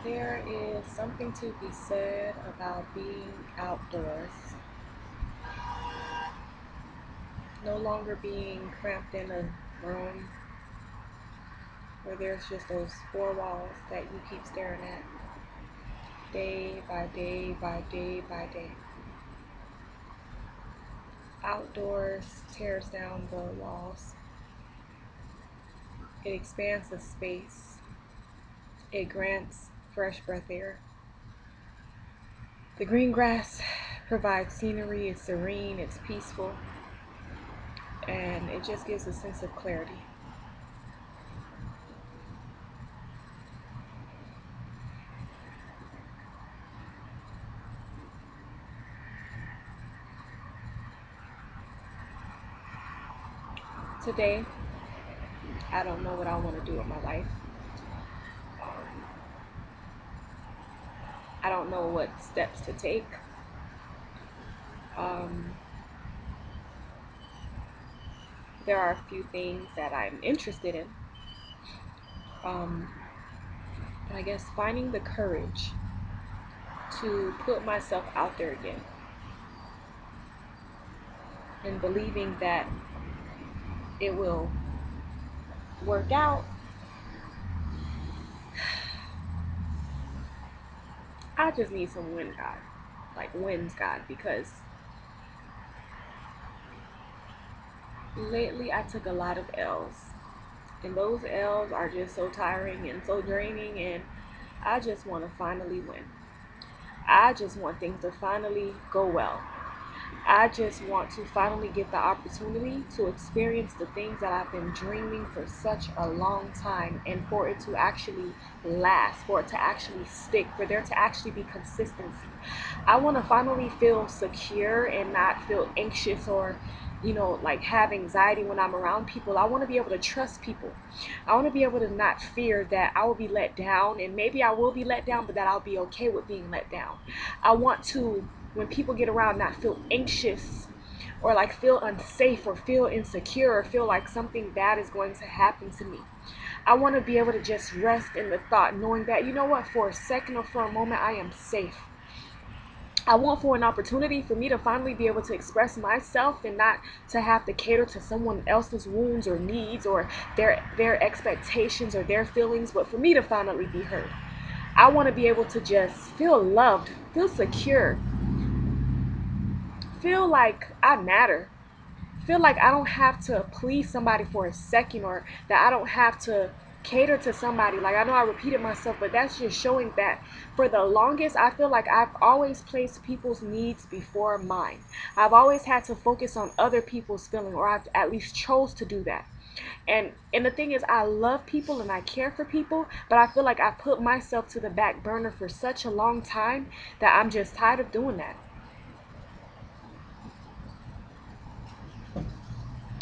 There is something to be said about being outdoors, no longer being cramped in a room where there's just those four walls that you keep staring at day by day by day by day. Outdoors tears down the walls, it expands the space, it grants fresh breath air. The green grass provides scenery, it's serene, it's peaceful, and it just gives a sense of clarity. Today, I don't know what I want to do with my life. Um, I don't know what steps to take. Um, there are a few things that I'm interested in. Um, and I guess finding the courage to put myself out there again and believing that it will work out. I just need some wind, God. Like winds, God, because lately I took a lot of L's. And those L's are just so tiring and so draining, and I just want to finally win. I just want things to finally go well. I just want to finally get the opportunity to experience the things that I've been dreaming for such a long time, and for it to actually last, for it to actually stick, for there to actually be consistency. I want to finally feel secure and not feel anxious or like have anxiety when I'm around people. I want to be able to trust people. I want to be able to not fear that I will be let down, and maybe I will be let down, but that I'll be okay with being let down. I want to, when people get around, not feel anxious or like feel unsafe or feel insecure or feel like something bad is going to happen to me. I want to be able to just rest in the thought, knowing that, you know what, for a second or for a moment, I am safe. I want for an opportunity for me to finally be able to express myself and not to have to cater to someone else's wounds or needs or their expectations or their feelings, but for me to finally be heard. I want to be able to just feel loved, feel secure, feel like I matter, feel like I don't have to please somebody for a second, or that I don't have to cater to somebody. Like, I know I repeated myself, but that's just showing that for the longest I feel like I've always placed people's needs before mine. I've always had to focus on other people's feeling, or I've at least chose to do that. And the thing is, I love people and I care for people, but I feel like I put myself to the back burner for such a long time that I'm just tired of doing that.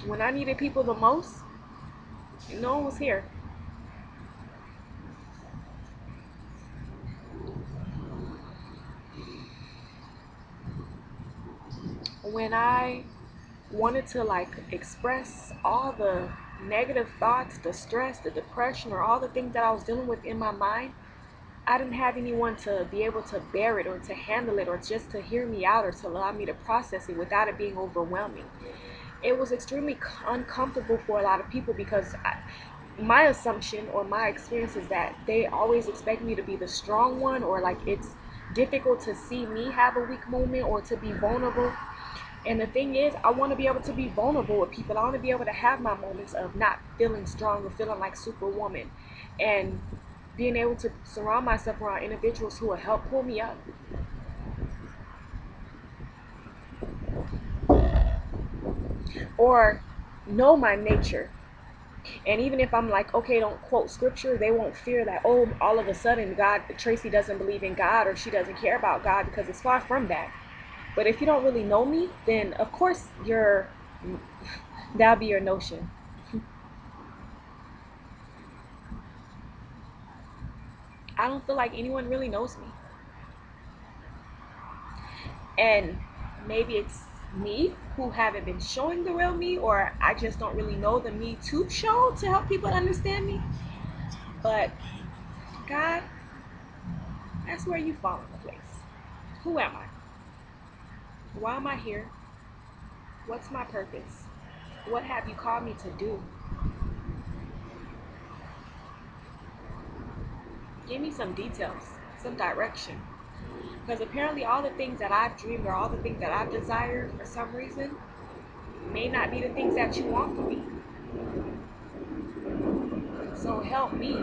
When I needed people the most, no one was here. When I wanted to like express all the negative thoughts, the stress, the depression, or all the things that I was dealing with in my mind, I didn't have anyone to be able to bear it or to handle it or just to hear me out or to allow me to process it without it being overwhelming. It was extremely uncomfortable for a lot of people because my assumption or my experience is that they always expect me to be the strong one, or like it's difficult to see me have a weak moment or to be vulnerable. And the thing is, I want to be able to be vulnerable with people. I want to be able to have my moments of not feeling strong or feeling like Superwoman, and being able to surround myself around individuals who will help pull me up or know my nature. And even if I'm like, okay, don't quote scripture, they won't fear that, oh, all of a sudden God, Tracy doesn't believe in God or she doesn't care about God, because it's far from that. But if you don't really know me, then of course that'll be your notion. I don't feel like anyone really knows me. And maybe it's me who haven't been showing the real me, or I just don't really know the me to show to help people understand me. But God, That's where you fall into place. Who am I? Why am I here? What's my purpose? What have you called me to do? Give me some details, some direction. Because apparently, all the things that I've dreamed or all the things that I've desired for some reason may not be the things that you want for me. So help me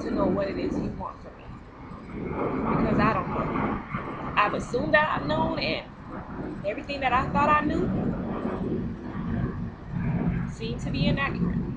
to know what it is you want for me. Because I don't know. I've assumed that I've known, and everything that I thought I knew seemed to be inaccurate.